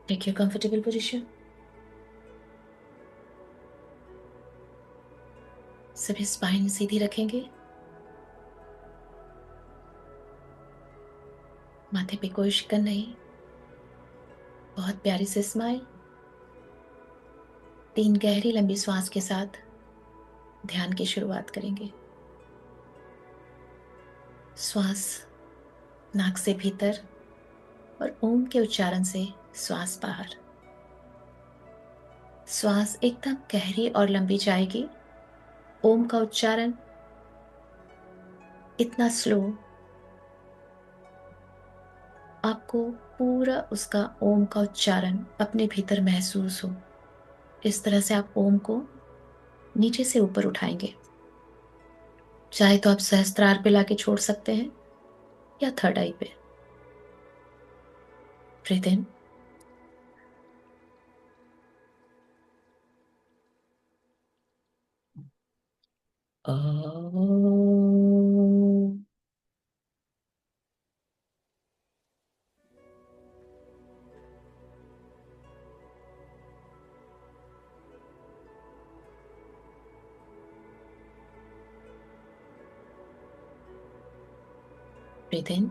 Take your comfortable position. सभी spine सीधी रखेंगे। माथे पे कोई शिकन नहीं। बहुत प्यारी से स्माइल। 3 गहरी लंबी सांस के साथ ध्यान की शुरुआत करेंगे। श्वास नाक से भीतर और ओम के उच्चारण से श्वास बाहर। श्वास एकदम गहरी और लंबी जाएगी। ओम का उच्चारण इतना स्लो, आपको पूरा उसका ओम का उच्चारण अपने भीतर महसूस हो। इस तरह से आप ओम को नीचे से ऊपर उठाएंगे। चाहे तो आप सहस्त्रार पे लाके छोड़ सकते हैं या थर्ड आई पे। ब्रीथ इन। ब्रीथ इन।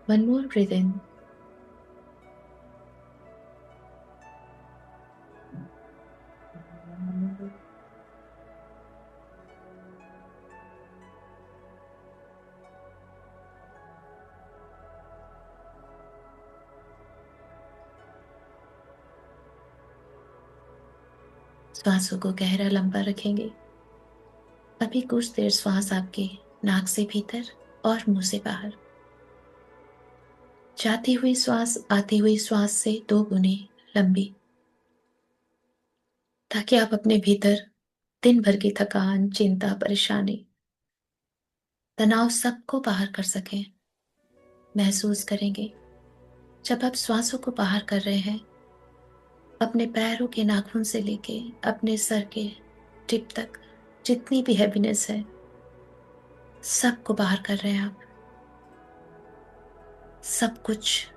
वन मोर ब्रीथ इन। श्वासों को गहरा लंबा रखेंगे। अभी कुछ देर श्वास आपके नाक से भीतर और मुंह से बाहर। जाती हुई श्वास आती हुई श्वास से 2 गुनी लंबी, ताकि आप अपने भीतर दिन भर की थकान, चिंता, परेशानी, तनाव सबको बाहर कर सकें। महसूस करेंगे जब आप श्वासों को बाहर कर रहे हैं, अपने पैरों के नाखून से लेके अपने सर के टिप तक जितनी भी हैवीनेस है, सबको बाहर कर रहे हैं आप। सब कुछ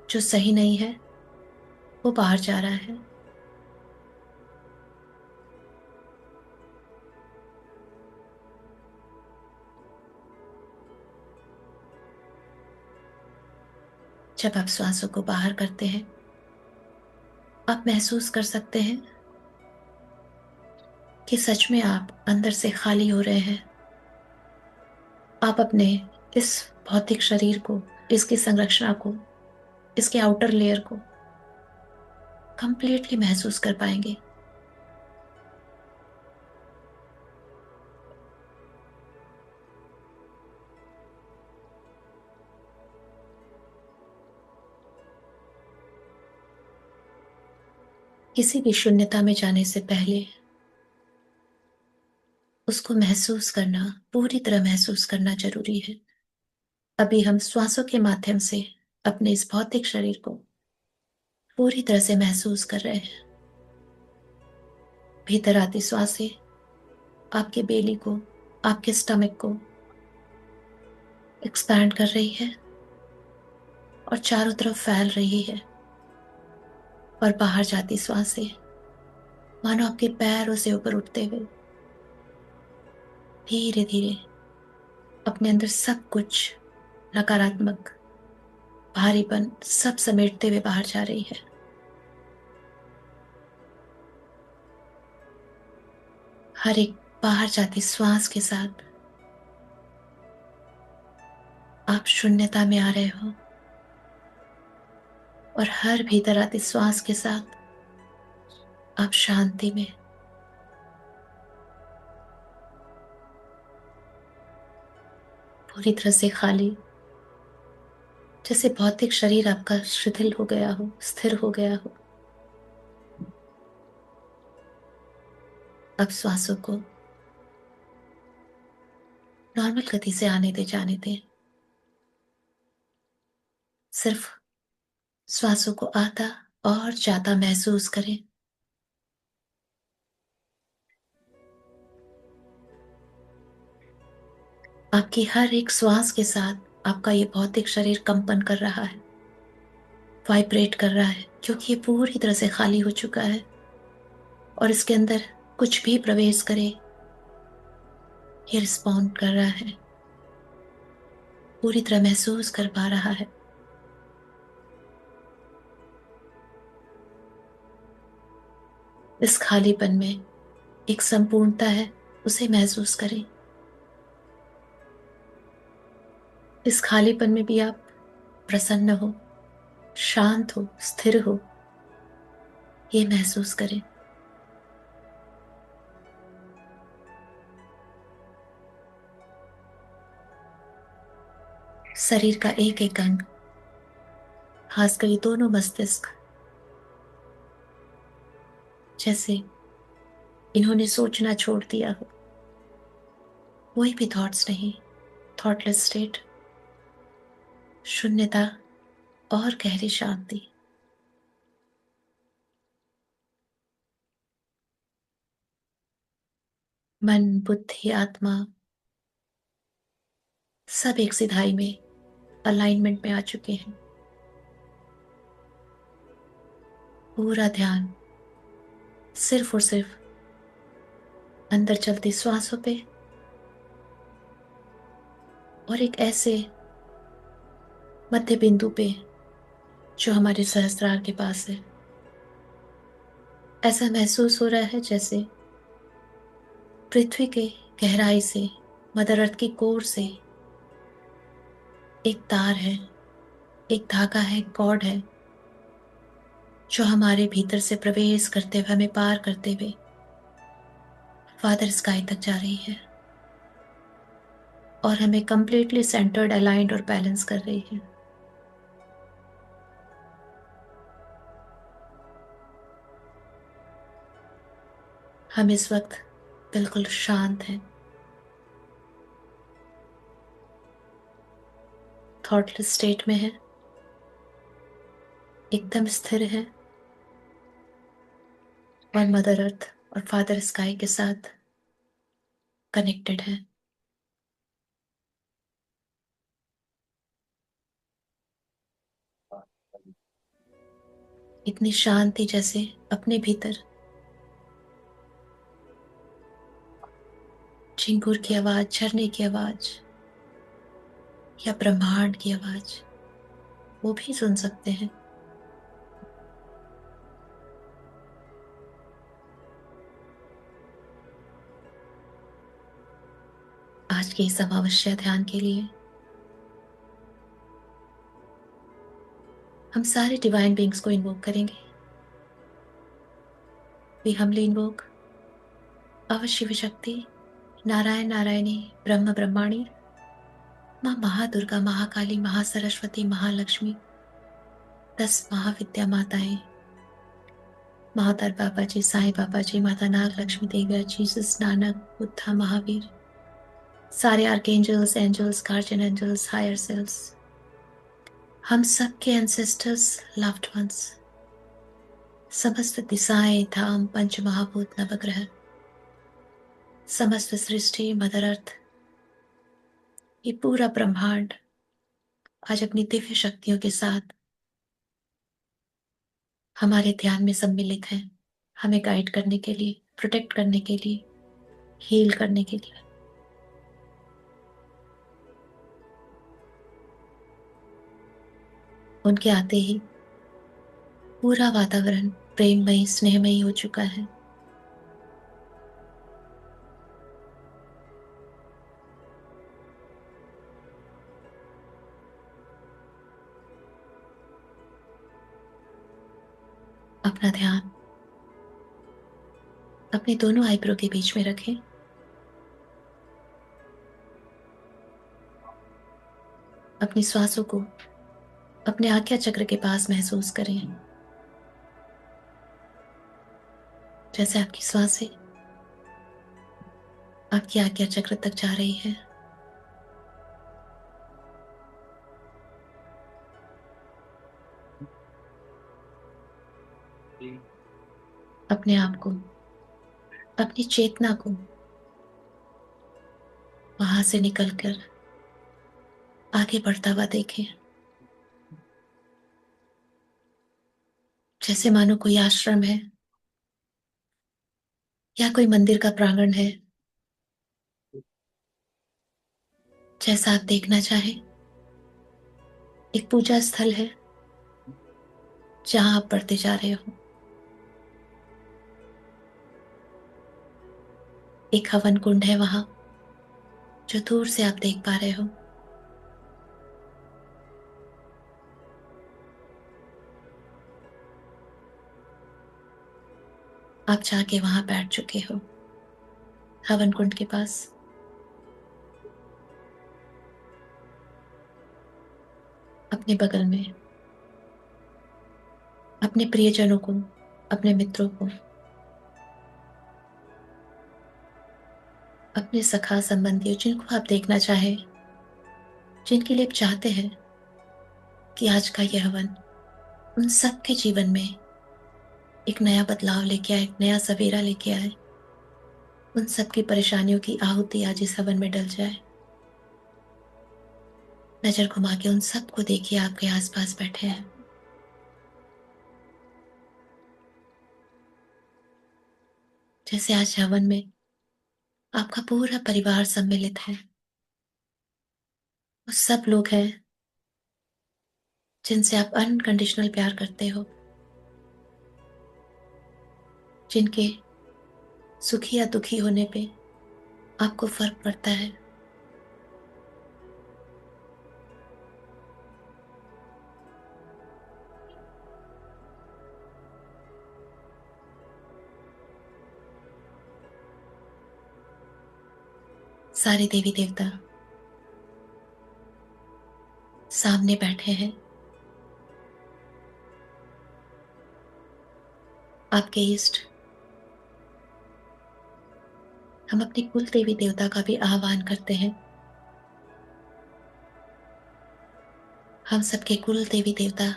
जो सही नहीं है वो बाहर जा रहा है। जब आप श्वासों को बाहर करते हैं, आप महसूस कर सकते हैं कि सच में आप अंदर से खाली हो रहे हैं। आप अपने इस भौतिक शरीर को, इसकी संरचना को, इसके आउटर लेयर को कंप्लीटली महसूस कर पाएंगे। किसी भी शून्यता में जाने से पहले उसको महसूस करना, पूरी तरह महसूस करना जरूरी है। अभी हम श्वासों के माध्यम से अपने इस भौतिक शरीर को पूरी तरह से महसूस कर रहे हैं। भीतर आती श्वासें आपके बेली को, आपके स्टमक को एक्सपैंड कर रही है और चारों तरफ फैल रही है। और बाहर जाती श्वासें मानो आपके पैरों से ऊपर उठते हुए धीरे धीरे अपने अंदर सब कुछ नकारात्मक, भारीपन सब समेटते हुए बाहर जा रही है। हर एक बाहर जाती श्वास के साथ आप शून्यता में आ रहे हो, और हर भीतर आती श्वास के साथ आप शांति में, पूरी तरह से खाली, जैसे भौतिक शरीर आपका शिथिल हो गया हो, स्थिर हो गया हो। अब श्वासों को नॉर्मल गति से आने दे, जाने दें। सिर्फ श्वासों को आता और जाता महसूस करें। आपकी हर एक श्वास के साथ आपका ये भौतिक शरीर कंपन कर रहा है, वाइब्रेट कर रहा है, क्योंकि ये पूरी तरह से खाली हो चुका है और इसके अंदर कुछ भी प्रवेश करे, ये रिस्पॉन्ड कर रहा है, पूरी तरह महसूस कर पा रहा है। इस खालीपन में एक संपूर्णता है, उसे महसूस करें। इस खालीपन में भी आप प्रसन्न हो, शांत हो, स्थिर हो, ये महसूस करें। शरीर का एक एक अंग, खासकर ये दोनों मस्तिष्क, जैसे इन्होंने सोचना छोड़ दिया हो, कोई भी थॉट्स नहीं, थॉटलेस स्टेट, शून्यता और गहरी शांति। मन, बुद्धि, आत्मा सब एक सिधाई में, अलाइनमेंट में आ चुके हैं। पूरा ध्यान सिर्फ और सिर्फ अंदर चलती श्वासों पे और एक ऐसे मध्य बिंदु पे जो हमारे सहस्त्रार के पास है। ऐसा महसूस हो रहा है जैसे पृथ्वी के गहराई से, मदर अर्थ की कोर से एक तार है, एक धागा है, कॉर्ड है, जो हमारे भीतर से प्रवेश करते हुए, हमें पार करते हुए फादर स्काई तक जा रही है और हमें कंप्लीटली सेंटर्ड, अलाइंड और बैलेंस कर रही है। हम इस वक्त बिल्कुल शांत हैं, थॉटलेस स्टेट में हैं, एकदम स्थिर हैं और मदर अर्थ और फादर स्काई के साथ कनेक्टेड हैं। इतनी शांति जैसे अपने भीतर झिंगुर की आवाज, झरने की आवाज या ब्रह्मांड की आवाज, वो भी सुन सकते हैं। आज के इस अमावस्या ध्यान के लिए हम सारे डिवाइन बींग्स को इन्वोक करेंगे। वी हमली इन्वोक अव शिव शक्ति, नारायण नारायणी, ब्रह्म ब्रह्माणी, माँ महादुर्गा, महाकाली, महासरस्वती, महालक्ष्मी, 10 महाविद्या माताएं, महातर बाबा जी, साईं बाबा जी, माता नाग लक्ष्मी देवी, जीसस, नानक, बुद्धा, महावीर, सारे archangels, angels, guardian angels, higher selves, हम सब के एंसेस्टर्स, लव्ड वंस, समस्त दिशाएं, धाम, पंच महाभूत, नवग्रह, समस्त सृष्टि, मदर अर्थ, ये पूरा ब्रह्मांड आज अपनी दिव्य शक्तियों के साथ हमारे ध्यान में सम्मिलित है, हमें गाइड करने के लिए, प्रोटेक्ट करने के लिए, हील करने के लिए। उनके आते ही पूरा वातावरण प्रेममयी, स्नेहमयी हो चुका है। अपना ध्यान अपने दोनों आईब्रो के बीच में रखें। अपनी श्वासों को अपने आज्ञा चक्र के पास महसूस करें, जैसे आपकी श्वासें आपकी आज्ञा चक्र तक जा रही है। अपने आप को, अपनी चेतना को वहां से निकलकर आगे बढ़ता हुआ देखें। जैसे मानो कोई आश्रम है या कोई मंदिर का प्रांगण है, जैसा आप देखना चाहें। एक पूजा स्थल है जहां आप बढ़ते जा रहे हो। एक हवन कुंड है वहां, जो दूर से आप देख पा रहे हो। आप जाके वहां बैठ चुके हो, हवन कुंड के पास। अपने बगल में अपने प्रियजनों को, अपने मित्रों को, अपने सखा संबंधियों, जिनको आप देखना चाहें, जिनके लिए आप चाहते हैं कि आज का यह हवन उन सबके जीवन में एक नया बदलाव लेके आए, एक नया सवेरा लेके आए। उन सबकी परेशानियों की आहुति आज इस हवन में डल जाए। नजर घुमा के उन सबको देखिए, आपके आसपास बैठे हैं। जैसे आज हवन में आपका पूरा परिवार सम्मिलित है। वो सब लोग हैं जिनसे आप अनकंडीशनल प्यार करते हो, जिनके सुखी या दुखी होने पे आपको फर्क पड़ता है। सारे देवी देवता सामने बैठे हैं। आपके इष्ट, हम अपनी कुल देवी देवता का भी आह्वान करते हैं। हम सबके कुल देवी देवता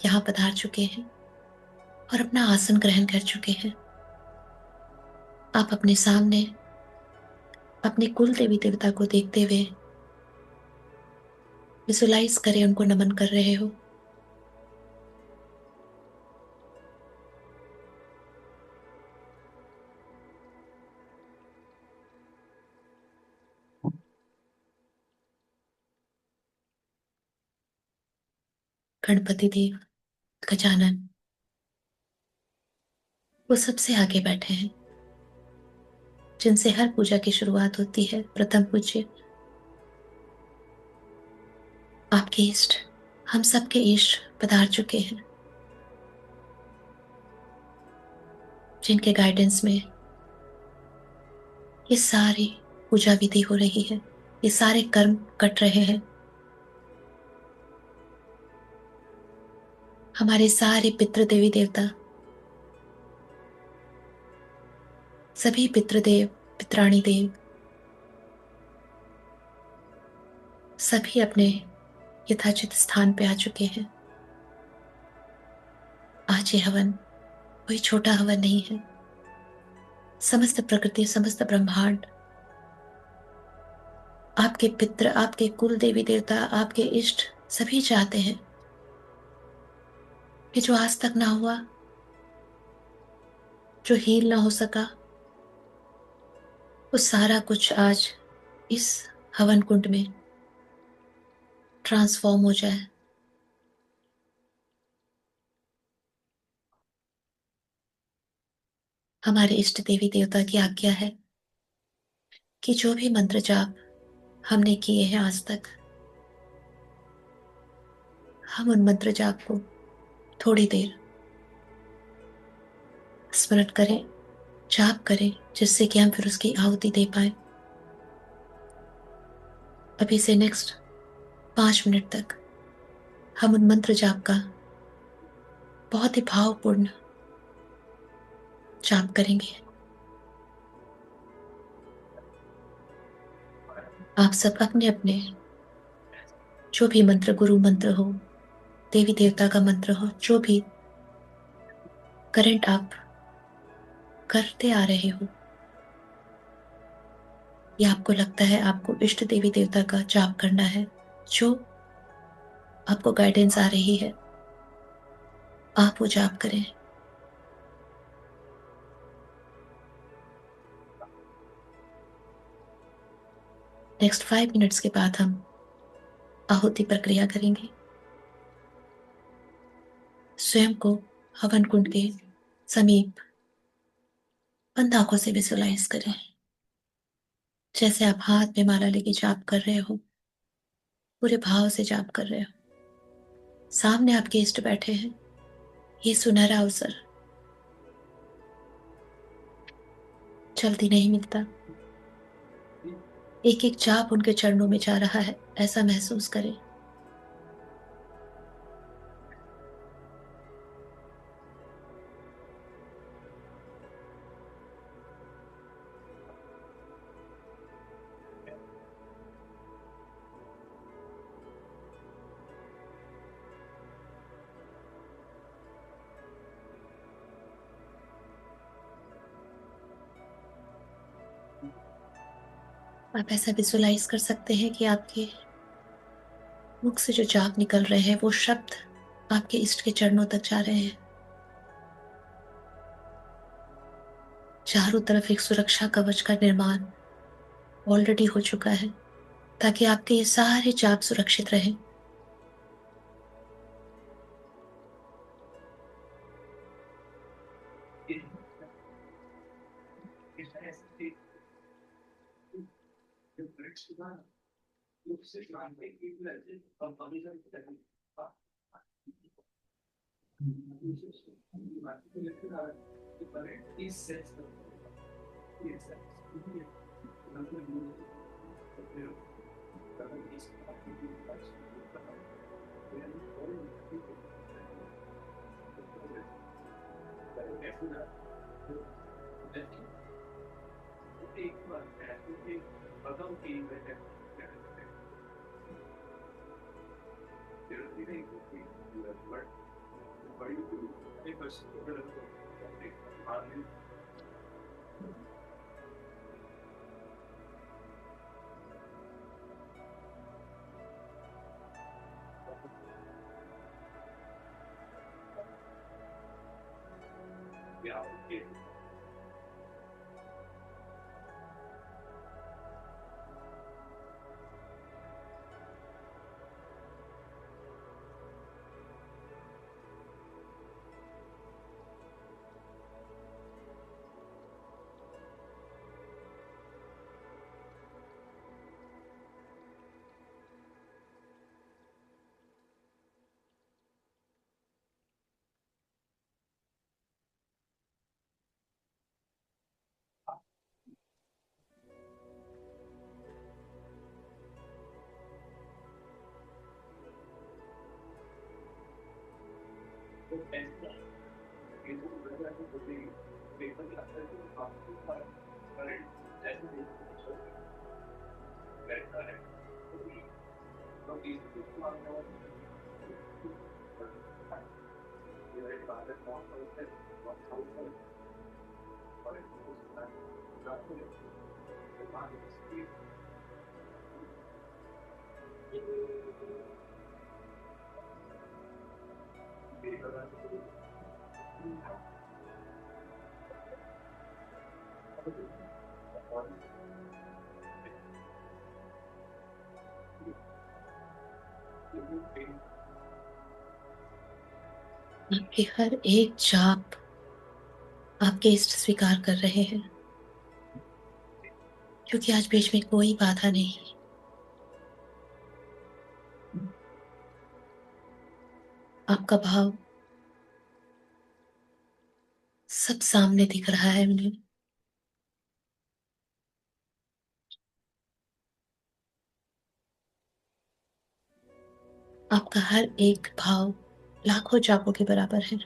यहाँ पधार चुके हैं और अपना आसन ग्रहण कर चुके हैं। आप अपने सामने अपने कुल देवी देवता को देखते हुए विजुलाइज करें, उनको नमन कर रहे हो। गणपति देव, गजानन, वो सबसे आगे बैठे हैं, जिनसे हर पूजा की शुरुआत होती है। प्रथम पूज्य, आपके इष्ट, हम सबके इष्ट पधार चुके हैं, जिनके गाइडेंस में ये सारी पूजा विधि हो रही है, ये सारे कर्म कट रहे हैं। हमारे सारे पितृ देवी देवता, सभी पितृदेव, पितराणी देव, सभी अपने यथाचित स्थान पे आ चुके हैं। आज ये हवन कोई छोटा हवन नहीं है। समस्त प्रकृति, समस्त ब्रह्मांड, आपके पितृ, आपके कुल देवी देवता, आपके इष्ट सभी चाहते हैं कि जो आज तक ना हुआ, जो हील ना हो सका, वो सारा कुछ आज इस हवन कुंड में ट्रांसफॉर्म हो जाए। हमारे इष्ट देवी देवता की आज्ञा है कि जो भी मंत्र जाप हमने किए हैं आज तक, हम उन मंत्र जाप को थोड़ी देर स्मरण करें, जाप करें, जिससे कि हम फिर उसकी आहुति दे पाए। अभी से नेक्स्ट 5 मिनट तक हम उन मंत्र जाप का बहुत ही भावपूर्ण जाप करेंगे। आप सब अपने अपने जो भी मंत्र, गुरु मंत्र हो, देवी देवता का मंत्र हो, जो भी करंट आप करते आ रहे हो, या आपको लगता है आपको इष्ट देवी देवता का जाप करना है, जो आपको गाइडेंस आ रही है, आप वो जाप करें। नेक्स्ट 5 मिनट्स के बाद हम आहुति प्रक्रिया करेंगे। स्वयं को हवन कुंड के समीप बंद आंखों से विजुलाइज करें, जैसे आप हाथ में माला लेके जाप कर रहे हो, पूरे भाव से जाप कर रहे हो। सामने आपके इष्ट बैठे हैं। ये सुनहरा अवसर जल्दी नहीं मिलता। एक एक जाप उनके चरणों में जा रहा है, ऐसा महसूस करें। आप ऐसा विजुलाइज कर सकते हैं कि आपके मुख से जो जाप निकल रहे हैं वो शब्द आपके इष्ट के चरणों तक जा रहे हैं। चारों तरफ एक सुरक्षा कवच का निर्माण ऑलरेडी हो चुका है, ताकि आपके ये सारे जाप सुरक्षित रहें। आपके हर एक जाप आपके इष्ट स्वीकार कर रहे हैं, क्योंकि आज बीच में कोई बाधा नहीं। आपका भाव सब सामने दिख रहा है उन्हें। आपका हर एक भाव लाखों जापों के बराबर है।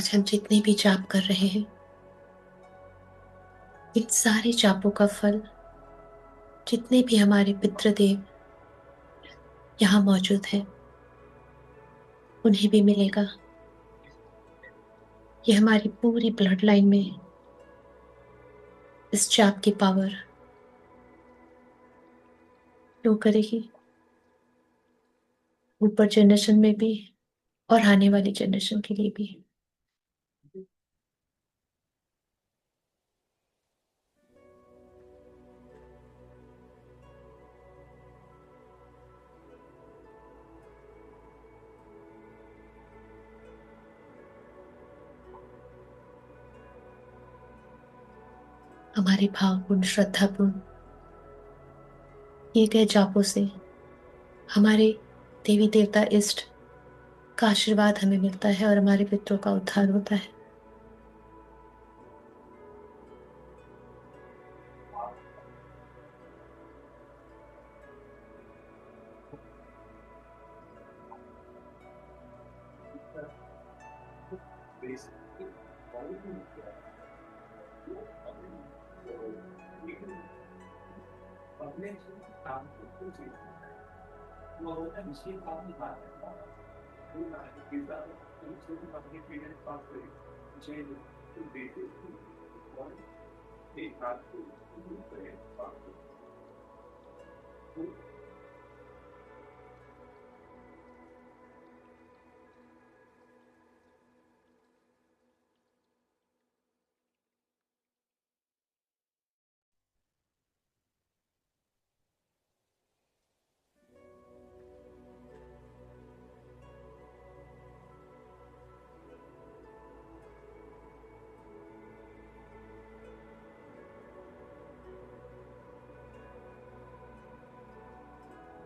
आज हम जितने भी जाप कर रहे हैं, इन सारे जापों का फल जितने भी हमारे पितृदेव यहाँ मौजूद हैं, उन्हें भी मिलेगा। ये हमारी पूरी ब्लड लाइन में इस जाप की पावर फ्लो करेगी, ऊपर जनरेशन में भी और आने वाली जनरेशन के लिए भी। हमारे भावपूर्ण श्रद्धापूर्ण किए गए जापों से हमारे देवी देवता इष्ट का आशीर्वाद हमें मिलता है और हमारे पितरों का उद्धार होता है।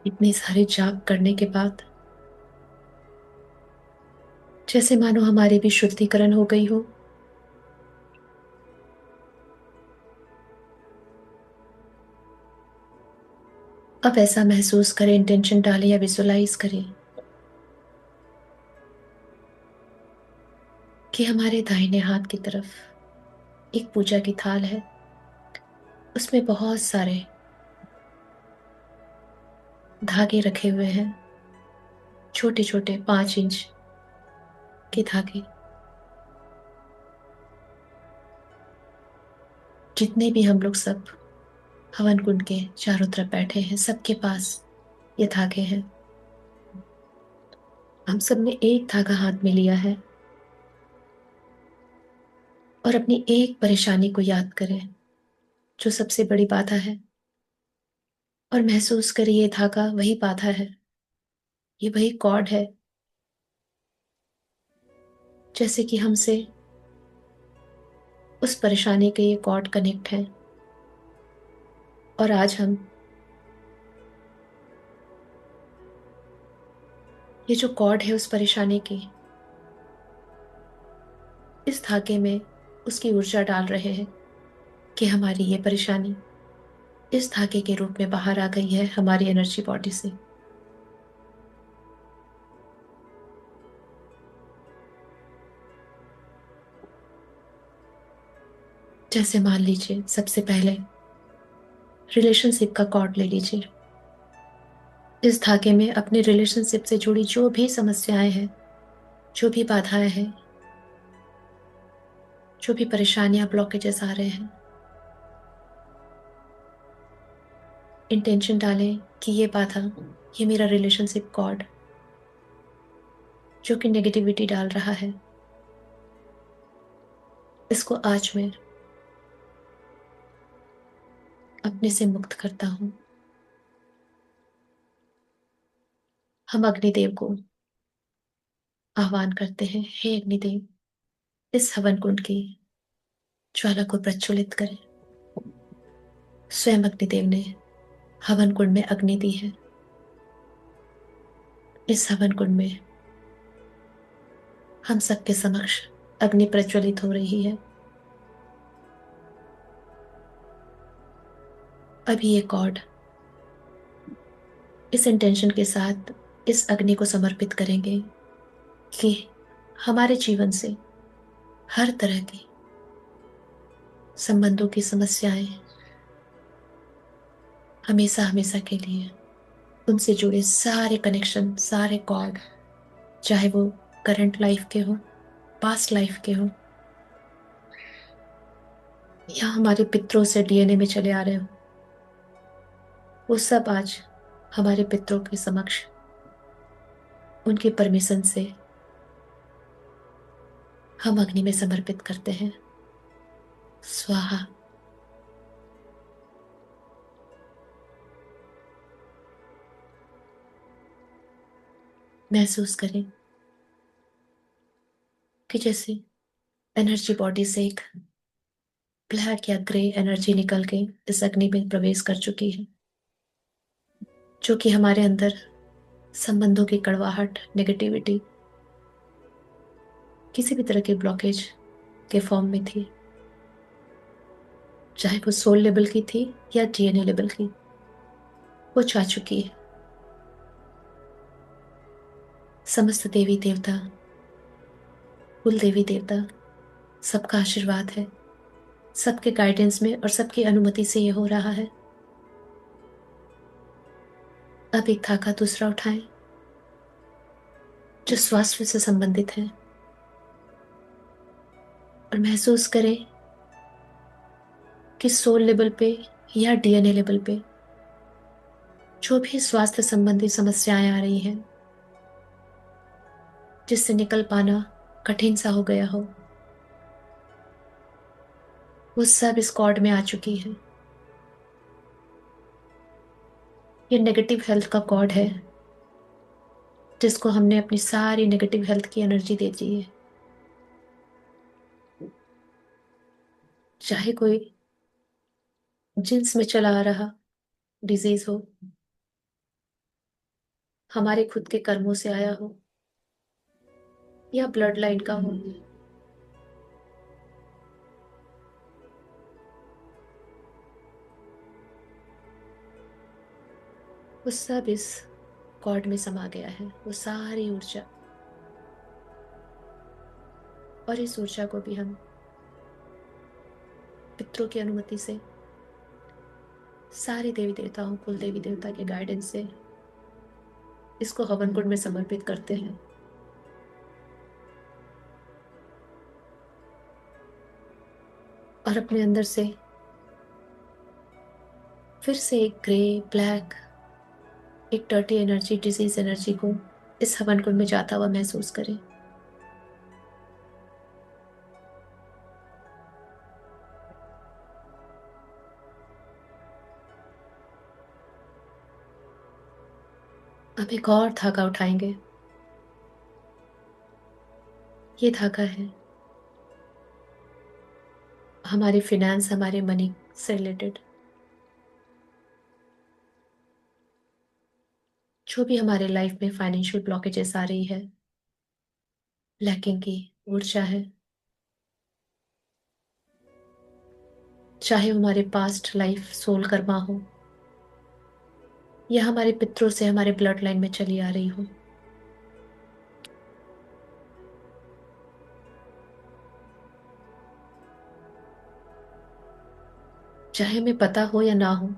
इतने सारे जाप करने के बाद जैसे मानो हमारी भी शुद्धिकरण हो गई हो। अब ऐसा महसूस करें, इंटेंशन डालें या विजुलाइज करें कि हमारे दाहिने हाथ की तरफ एक पूजा की थाल है। उसमें बहुत सारे धागे रखे हुए हैं, छोटे छोटे 5 इंच के धागे। जितने भी हम लोग सब हवन कुंड के चारों तरफ बैठे हैं, सबके पास ये धागे हैं। हम सब ने एक धागा हाथ में लिया है और अपनी एक परेशानी को याद करें जो सबसे बड़ी बाधा है, और महसूस करें ये धागा वही बाधा है, ये वही कॉर्ड है। जैसे कि हमसे उस परेशानी के ये कॉर्ड कनेक्ट है, और आज हम ये जो कॉर्ड है उस परेशानी की, इस धागे में उसकी ऊर्जा डाल रहे हैं कि हमारी ये परेशानी इस धागे के रूप में बाहर आ गई है हमारी एनर्जी बॉडी से। जैसे मान लीजिए सबसे पहले रिलेशनशिप का कॉर्ड ले लीजिए। इस धागे में अपने रिलेशनशिप से जुड़ी जो भी समस्याएं हैं, जो भी बाधाएं हैं, जो भी परेशानियां ब्लॉकेजेस आ रहे हैं, इंटेंशन डालें कि ये बाधा, ये मेरा रिलेशनशिप कॉर्ड जो कि नेगेटिविटी डाल रहा है, इसको आज मैं अपने से मुक्त करता हूं। हम अग्निदेव को आह्वान करते हैं, हे अग्निदेव, इस हवन कुंड की ज्वाला को प्रज्वलित करें। स्वयं अग्निदेव ने हवन कुंड में अग्नि दी है। इस हवन कुंड में हम सबके समक्ष अग्नि प्रज्वलित हो रही है। अभी ये कॉर्ड इस इंटेंशन के साथ इस अग्नि को समर्पित करेंगे कि हमारे जीवन से हर तरह की संबंधों की समस्याएं हमेशा हमेशा के लिए, उनसे जुड़े सारे कनेक्शन, सारे कॉर्ड, चाहे वो करंट लाइफ के हो, पास्ट लाइफ के हो, या हमारे पितरों से डीएनए में चले आ रहे हो, वो सब आज हमारे पितरों के समक्ष उनके परमिशन से हम अग्नि में समर्पित करते हैं। स्वाहा। महसूस करें कि जैसे एनर्जी बॉडी से एक ब्लैक या ग्रे एनर्जी निकल के इस अग्नि में प्रवेश कर चुकी है, जो कि हमारे अंदर संबंधों की कड़वाहट, नेगेटिविटी, किसी भी तरह के ब्लॉकेज के फॉर्म में थी, चाहे वो सोल लेवल की थी या डीएनए लेवल की, वो जा चुकी है। समस्त देवी देवता, कुल देवी देवता, सबका आशीर्वाद है, सबके गाइडेंस में और सबकी अनुमति से ये हो रहा है। अब एक धागा दूसरा उठाएं जो स्वास्थ्य से संबंधित है, और महसूस करें कि सोल लेवल पे या डीएनए लेवल पे जो भी स्वास्थ्य संबंधी समस्याएं आ रही हैं, जिससे निकल पाना कठिन सा हो गया हो, वो सब इस कॉर्ड में आ चुकी है। ये नेगेटिव हेल्थ का कॉर्ड है, जिसको हमने अपनी सारी नेगेटिव हेल्थ की एनर्जी दे दी है। चाहे कोई जिन्स में चला आ रहा डिजीज हो, हमारे खुद के कर्मों से आया हो, या ब्लड लाइन का हो, वो सब इस कॉर्ड में समा गया है, वो सारी ऊर्जा। और इस ऊर्जा को भी हम पितरों की अनुमति से, सारे देवी देवताओं, कुल देवी देवता के गाइडेंस से इसको हवन कुंड में समर्पित करते हैं। और अपने अंदर से फिर से एक ग्रे, ब्लैक, एक डर्टी एनर्जी, डिजीज एनर्जी को इस हवन कुंड में जाता हुआ महसूस करें। अब एक और धागा उठाएंगे। ये धागा है हमारे फिनेंस, हमारे मनी से रिलेटेड, जो भी हमारे लाइफ में फाइनेंशियल ब्लॉकेजेस आ रही है, लैकिंग की ऊर्जा है, चाहे हमारे पास्ट लाइफ सोल कर्मा हो, या हमारे पितरों से हमारे ब्लड लाइन में चली आ रही हो, चाहे हमें पता हो या ना हो,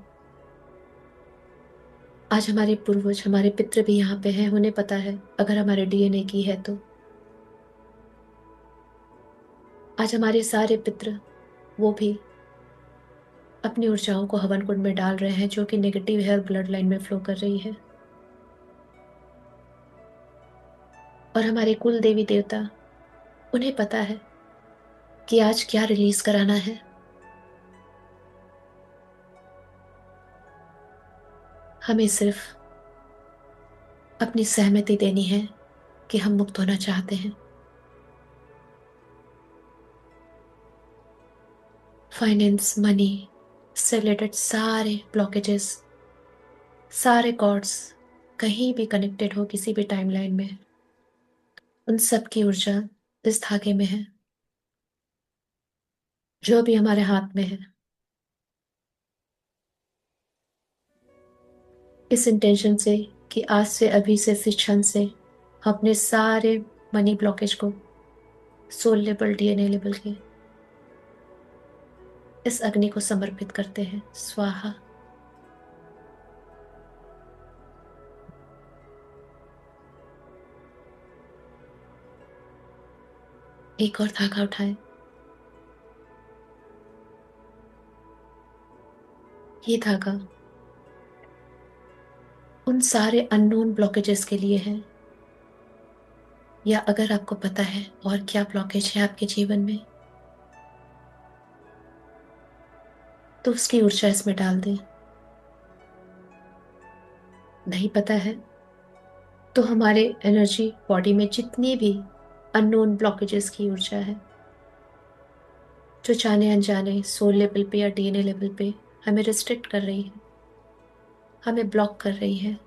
आज हमारे पूर्वज, हमारे पितृ भी यहाँ पे हैं, उन्हें पता है, अगर हमारे डीएनए की है तो। आज हमारे सारे पितृ, वो भी अपनी ऊर्जाओं को हवन कुंड में डाल रहे हैं, जो कि नेगेटिव है और ब्लड लाइन में फ्लो कर रही है। और हमारे कुल देवी देवता, उन्हें पता है कि आज क्या रिलीज कराना है। हमें सिर्फ अपनी सहमति देनी है कि हम मुक्त होना चाहते हैं। फाइनेंस, मनी से रिलेटेड सारे ब्लॉकेजेस, सारे कॉर्ड्स कहीं भी कनेक्टेड हो किसी भी टाइमलाइन में, उन सब की ऊर्जा इस धागे में है, जो भी हमारे हाथ में है। इस इंटेंशन से कि आज से, अभी से, इस क्षण से हम अपने सारे मनी ब्लॉकेज को सोल लेवल, डीएनए लेवल के इस अग्नि को समर्पित करते हैं। स्वाहा। एक और धागा उठाएं। ये धागा उन सारे अननोन ब्लॉकेजेस के लिए है, या अगर आपको पता है और क्या ब्लॉकेज है आपके जीवन में, तो उसकी ऊर्जा इसमें डाल दें। नहीं पता है तो हमारे एनर्जी बॉडी में जितनी भी अननोन ब्लॉकेजेस की ऊर्जा है, जो जाने अनजाने सोल लेवल पे या डीएनए लेवल पे हमें रिस्ट्रिक्ट कर रही है, हमें ब्लॉक कर रही है,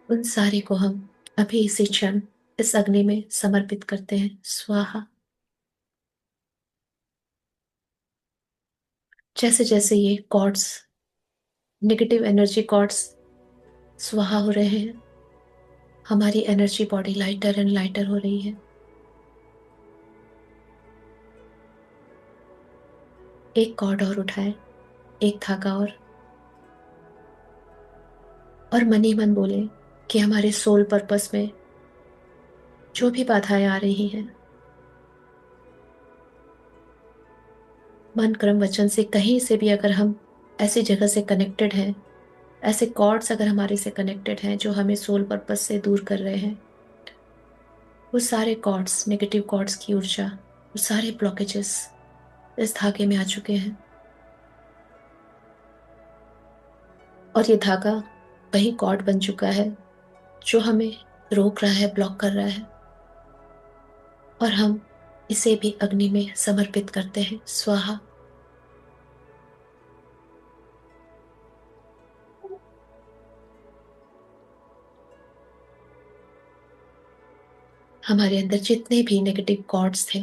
उन सारे को हम अभी इसी क्षण इस अग्नि में समर्पित करते हैं। स्वाहा। जैसे जैसे ये कॉर्ड्स, नेगेटिव एनर्जी कॉर्ड्स स्वाहा हो रहे हैं, हमारी energy body lighter and lighter हो रही है। एक कॉर्ड और उठाए, एक धागा और मन ही मन बोले कि हमारे सोल पर्पस में जो भी बाधाएं आ रही हैं, मन कर्म वचन से कहीं से भी अगर हम ऐसी जगह से कनेक्टेड हैं, ऐसे कॉर्ड्स अगर हमारे से कनेक्टेड हैं जो हमें सोल पर्पस से दूर कर रहे हैं, वो सारे कॉर्ड्स, नेगेटिव कॉर्ड्स की ऊर्जा, वो सारे ब्लॉकेजेस इस धागे में आ चुके हैं। और ये धागा वही कॉर्ड बन चुका है जो हमें रोक रहा है, ब्लॉक कर रहा है। और हम इसे भी अग्नि में समर्पित करते हैं। स्वाहा। हमारे अंदर जितने भी नेगेटिव कॉर्ड्स थे,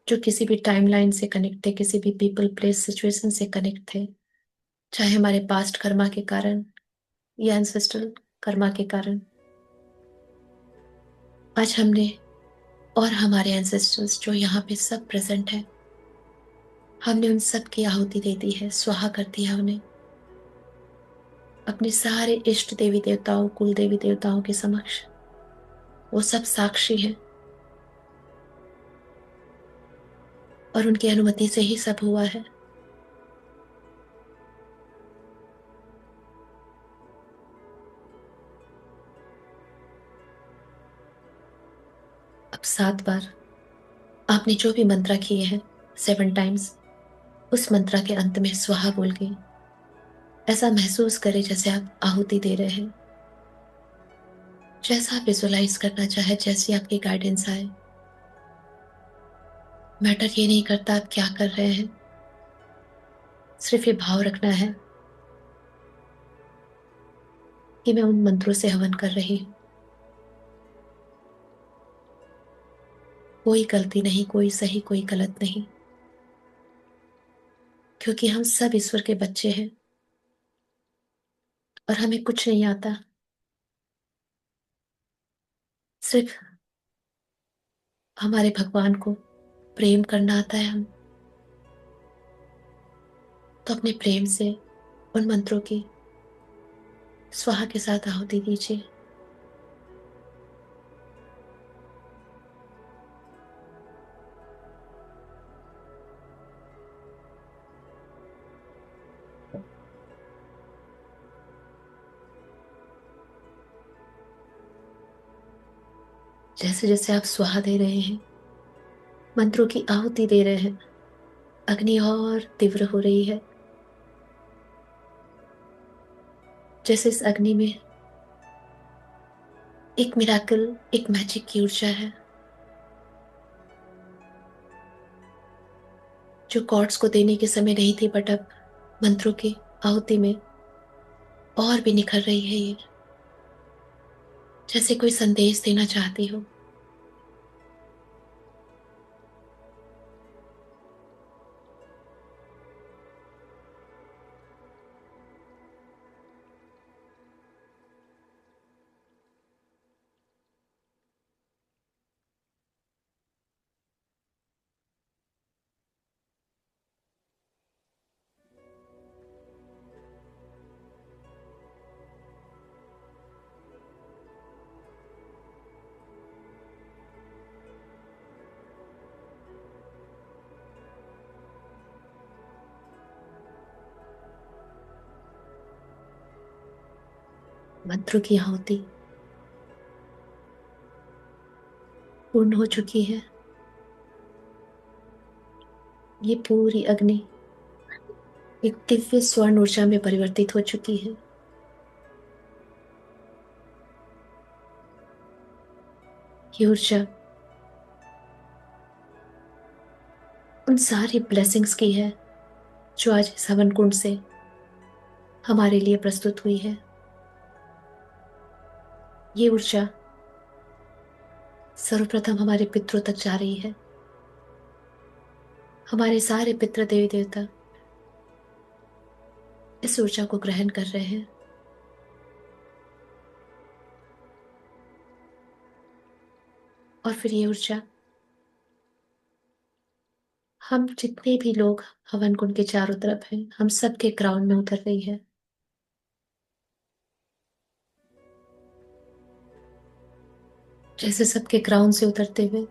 जो किसी भी टाइमलाइन से कनेक्ट थे, किसी भी पीपल प्लेस सिचुएशन से कनेक्ट थे, चाहे हमारे पास्ट कर्मा के कारण या एंसेस्ट्रल कर्मा के कारण, आज हमने और हमारे एंसेस्टर्स जो यहाँ पे सब प्रेजेंट है, हमने उन सब की आहुति दे दी है, स्वाहा कर दिया उन्हें अपने सारे इष्ट देवी देवताओं, कुल देवी देवताओं के समक्ष। वो सब साक्षी हैं और उनकी अनुमति से ही सब हुआ है। अब 7 बार आपने जो भी मंत्रा किए हैं, 7 टाइम्स, उस मंत्रा के अंत में स्वाहा बोल के ऐसा महसूस करें जैसे आप आहुति दे रहे हैं। जैसा आप विजुलाइज करना चाहे, जैसी आपकी गाइडेंस आए। मैटर ये नहीं करता आप क्या कर रहे हैं, सिर्फ ये भाव रखना है कि मैं उन मंत्रों से हवन कर रही हूँ। कोई गलती नहीं, कोई सही कोई गलत नहीं, क्योंकि हम सब ईश्वर के बच्चे हैं और हमें कुछ नहीं आता, सिर्फ हमारे भगवान को प्रेम करना आता है। हम तो अपने प्रेम से उन मंत्रों की स्वाहा के साथ आहुति दीजिए। जैसे जैसे आप स्वाहा दे रहे हैं, मंत्रों की आहुति दे रहे हैं, अग्नि और तीव्र हो रही है। जैसे इस अग्नि में एक मिराकल, एक मैजिक की ऊर्जा है, जो गॉड्स को देने के समय नहीं थी, बट अब मंत्रों की आहुति में और भी निखर रही है ये, जैसे कोई संदेश देना चाहती हो। मंत्रों की आहुति पूर्ण हो चुकी है। ये पूरी अग्नि एक दिव्य स्वर्ण ऊर्जा में परिवर्तित हो चुकी है। ये ऊर्जा उन सारी ब्लेसिंग्स की है जो आज इस हवन कुंड से हमारे लिए प्रस्तुत हुई है। ये ऊर्जा सर्वप्रथम हमारे पितरों तक जा रही है। हमारे सारे पितृ देवी देवता इस ऊर्जा को ग्रहण कर रहे हैं। और फिर ये ऊर्जा हम जितने भी लोग हवन कुंड के चारों तरफ हैं, हम सबके क्राउन में उतर रही है। जैसे सबके क्राउन से उतरते हुए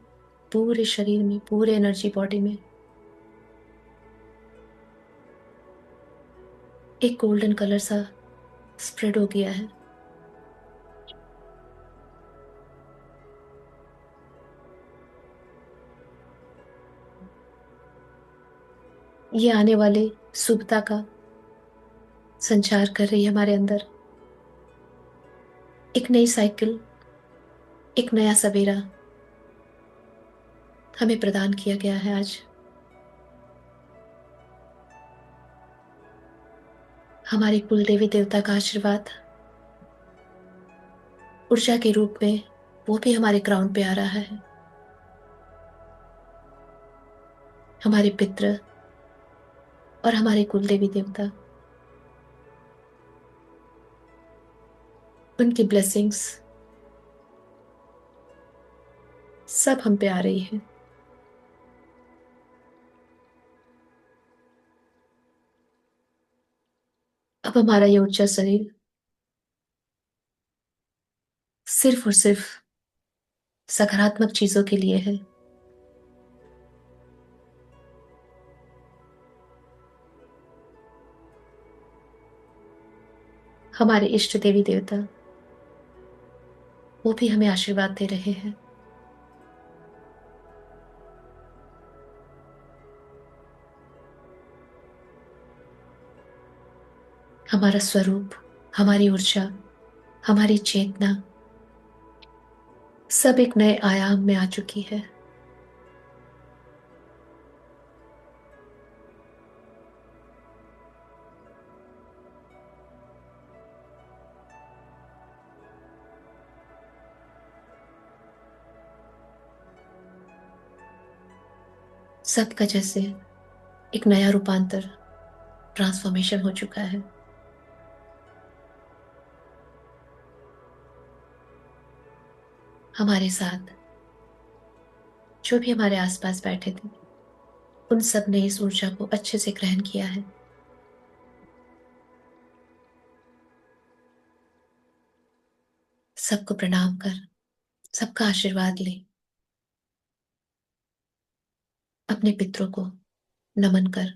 पूरे शरीर में, पूरे एनर्जी बॉडी में एक गोल्डन कलर सा स्प्रेड हो गया है। ये आने वाले शुभता का संचार कर रही है हमारे अंदर। एक नई साइकिल, एक नया सवेरा हमें प्रदान किया गया है आज। हमारे कुल देवी देवता का आशीर्वाद ऊर्जा के रूप में वो भी हमारे क्राउन पे आ रहा है। हमारे पितृ और हमारे कुल देवी देवता, उनकी ब्लेसिंग्स सब हम पे आ रही है। अब हमारा ये ऊर्जा शरीर सिर्फ और सिर्फ सकारात्मक चीजों के लिए है। हमारे इष्ट देवी देवता वो भी हमें आशीर्वाद दे रहे हैं। हमारा स्वरूप, हमारी ऊर्जा, हमारी चेतना सब एक नए आयाम में आ चुकी है। सबका जैसे एक नया रूपांतर, ट्रांसफॉर्मेशन हो चुका है। हमारे साथ जो भी हमारे आसपास बैठे थे, उन सब ने इस ऊर्जा को अच्छे से ग्रहण किया है। सबको प्रणाम कर, सबका आशीर्वाद ले, अपने पितरों को नमन कर,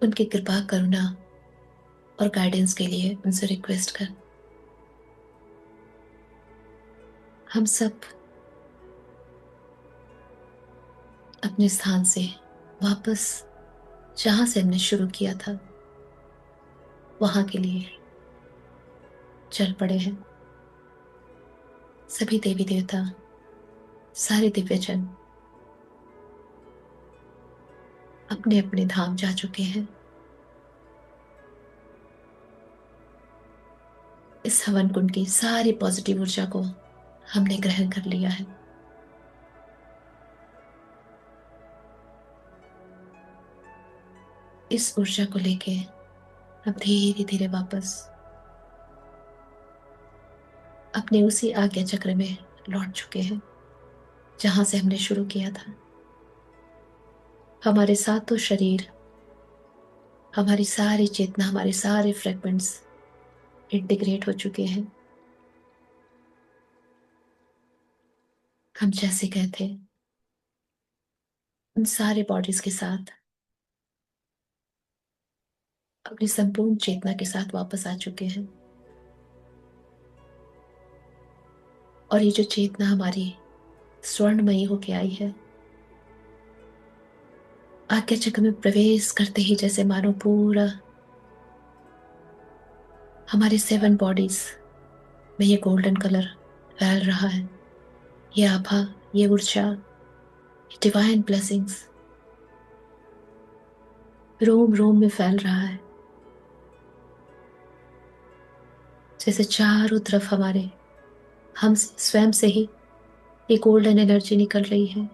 उनकी कृपा, करुणा और गाइडेंस के लिए उनसे रिक्वेस्ट कर। हम सब अपने स्थान से वापस जहां से हमने शुरू किया था वहां के लिए चल पड़े हैं। सभी देवी देवता, सारे दिव्यजन अपने अपने धाम जा चुके हैं। इस हवन कुंड की सारी पॉजिटिव ऊर्जा को हमने ग्रहण कर लिया है। इस ऊर्जा को लेके अब धीरे धीरे वापस अपने उसी आज्ञा चक्र में लौट चुके हैं जहां से हमने शुरू किया था। हमारे सातों शरीर, हमारी सारी चेतना, हमारे सारे फ्रेगमेंट्स इंटीग्रेट हो चुके हैं। हम जैसे गए थे उन सारे बॉडीज के साथ अपनी संपूर्ण चेतना के साथ वापस आ चुके हैं। और ये जो चेतना हमारी स्वर्णमयी होके आई है, आज्ञा चक्र में प्रवेश करते ही जैसे मानो पूरा हमारे 7 बॉडीज में ये गोल्डन कलर फैल रहा है। ये आभा, ये ऊर्जा, ये डिवाइन ब्लेसिंग्स रोम रोम में फैल रहा है। जैसे चारों तरफ हमारे हम स्वयं से ही ये गोल्डन एनर्जी निकल रही है।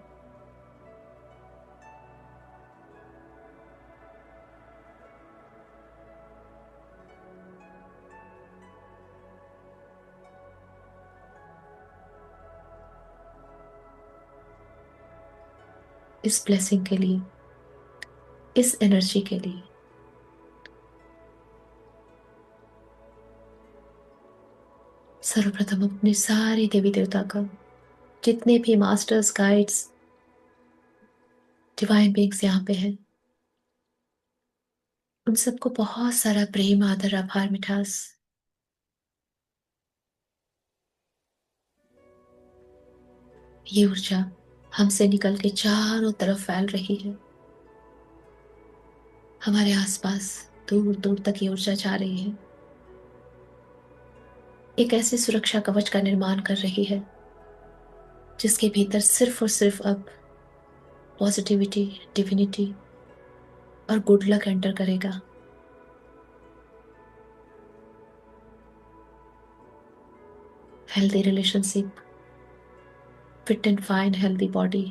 इस ब्लेसिंग के लिए, इस एनर्जी के लिए सर्वप्रथम अपने सारे देवी देवता का, जितने भी मास्टर्स, गाइड्स, डिवाइन बीइंग्स यहाँ पे हैं, उन सबको बहुत सारा प्रेम, आदर, आभार, मिठास। ये ऊर्जा हमसे निकल के चारों तरफ फैल रही है। हमारे आसपास दूर दूर तक ये ऊर्जा जा रही है। एक ऐसे सुरक्षा कवच का निर्माण कर रही है जिसके भीतर सिर्फ और सिर्फ अब पॉजिटिविटी, डिविनिटी और गुड लक एंटर करेगा। Healthy relationship, fit and fine healthy body,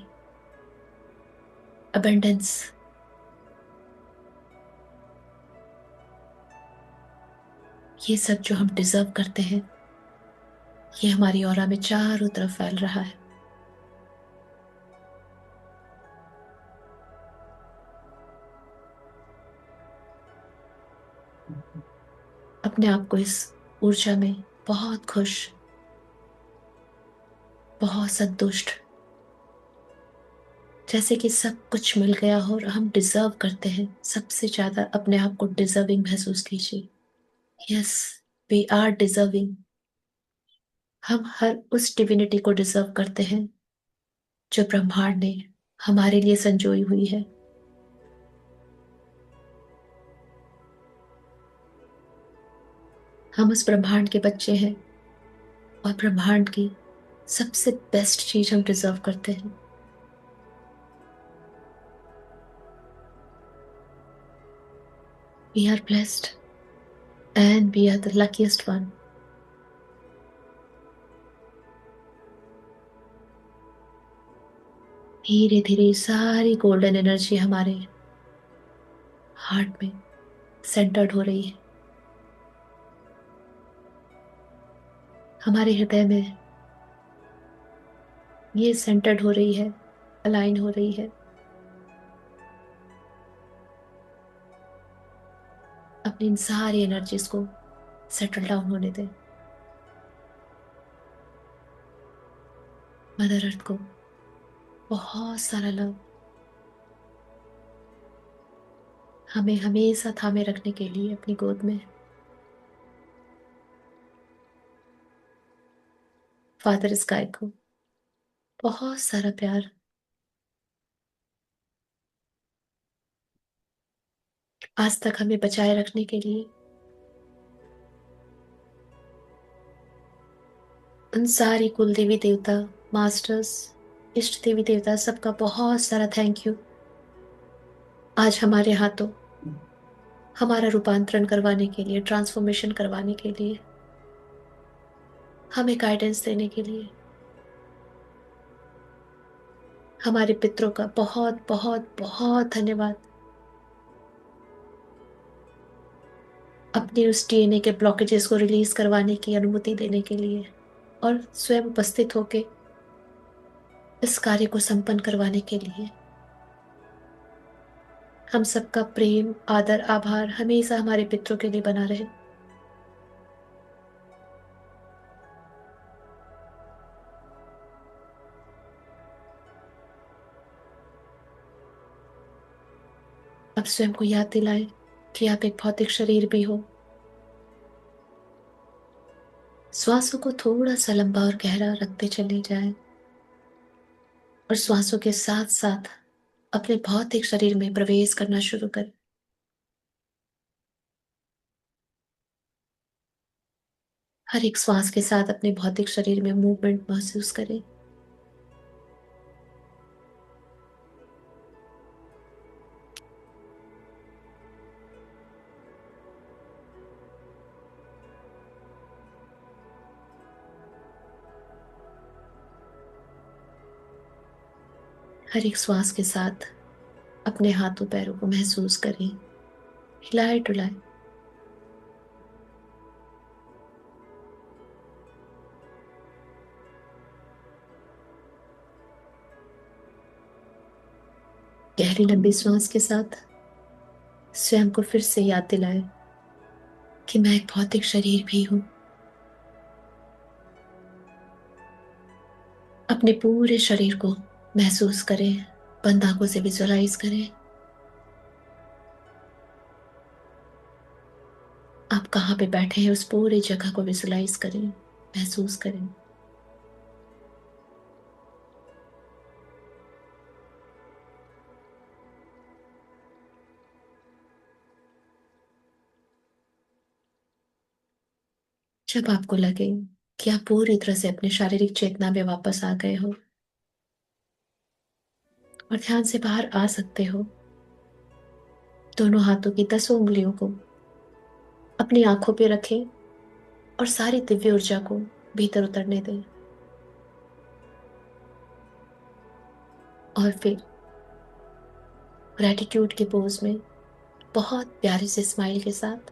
abundance, ये सब जो हम डिजर्व करते हैं, ये हमारी ऑरा में चारों तरफ फैल रहा है। अपने आप को इस ऊर्जा में बहुत खुश, बहुत संतुष्ट, जैसे कि सब कुछ मिल गया हो और हम डिजर्व करते हैं सबसे ज्यादा। अपने आप को डिजर्विंग महसूस कीजिए। Yes, we are deserving. हम हर उस डिविनिटी को डिजर्व करते हैं जो ब्रह्मांड ने हमारे लिए संजोई हुई है। हम उस ब्रह्मांड के बच्चे हैं और ब्रह्मांड की सबसे बेस्ट चीज हम डिजर्व करते हैं। We are blessed and we are the luckiest one. धीरे धीरे सारी गोल्डन एनर्जी हमारे हार्ट में सेंटर्ड हो रही है, हमारे हृदय में ये सेंटर्ड हो रही है, अलाइन हो रही है। अपनी इन सारी एनर्जीज को सेटल डाउन होने दें। मदर अर्थ को बहुत सारा लव हमें हमेशा थामे रखने के लिए अपनी गोद में। फादर स्काई को बहुत सारा प्यार। आज तक हमें बचाए रखने के लिए उन सारी कुल देवी देवता, मास्टर्स, इष्ट देवी देवता, सबका बहुत सारा थैंक यू। आज हमारे हाथों हमारा रूपांतरण करवाने के लिए, ट्रांसफॉर्मेशन करवाने के लिए, हमें गाइडेंस देने के लिए हमारे पितरों का बहुत बहुत बहुत धन्यवाद। अपने उस डीएनए के ब्लॉकेजेस को रिलीज करवाने की अनुमति देने के लिए और स्वयं उपस्थित होके इस कार्य को संपन्न करवाने के लिए हम सबका प्रेम, आदर, आभार हमेशा हमारे पितरों के लिए बना रहे। अब स्वयं को याद दिलाएं कि आप एक भौतिक शरीर भी हो। श्वासों को थोड़ा सा लंबा और गहरा रखते चले जाएं और श्वासों के साथ साथ अपने भौतिक शरीर में प्रवेश करना शुरू करें। हर एक श्वास के साथ अपने भौतिक शरीर में मूवमेंट महसूस करें। हर एक श्वास के साथ अपने हाथों पैरों को महसूस करें, हिलाए डुलाए। गहरी लंबी सांस के साथ स्वयं को फिर से याद दिलाएं कि मैं एक भौतिक शरीर भी हूं। अपने पूरे शरीर को महसूस करें, बंद आंखों से विजुअलाइज करें। आप कहाँ पे बैठे हैं उस पूरी जगह को विजुअलाइज करें, महसूस करें। जब आपको लगे कि आप पूरी तरह से अपने शारीरिक चेतना में वापस आ गए हो और ध्यान से बाहर आ सकते हो, दोनों हाथों की 10 उंगलियों को अपनी आंखों पे रखें और सारी दिव्य ऊर्जा को भीतर उतरने दें। और फिर ग्रैटिट्यूड के पोज में बहुत प्यारे से स्माइल के साथ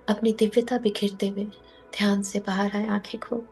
अपनी दिव्यता बिखेरते हुए ध्यान से बाहर आए, आंखें खोल।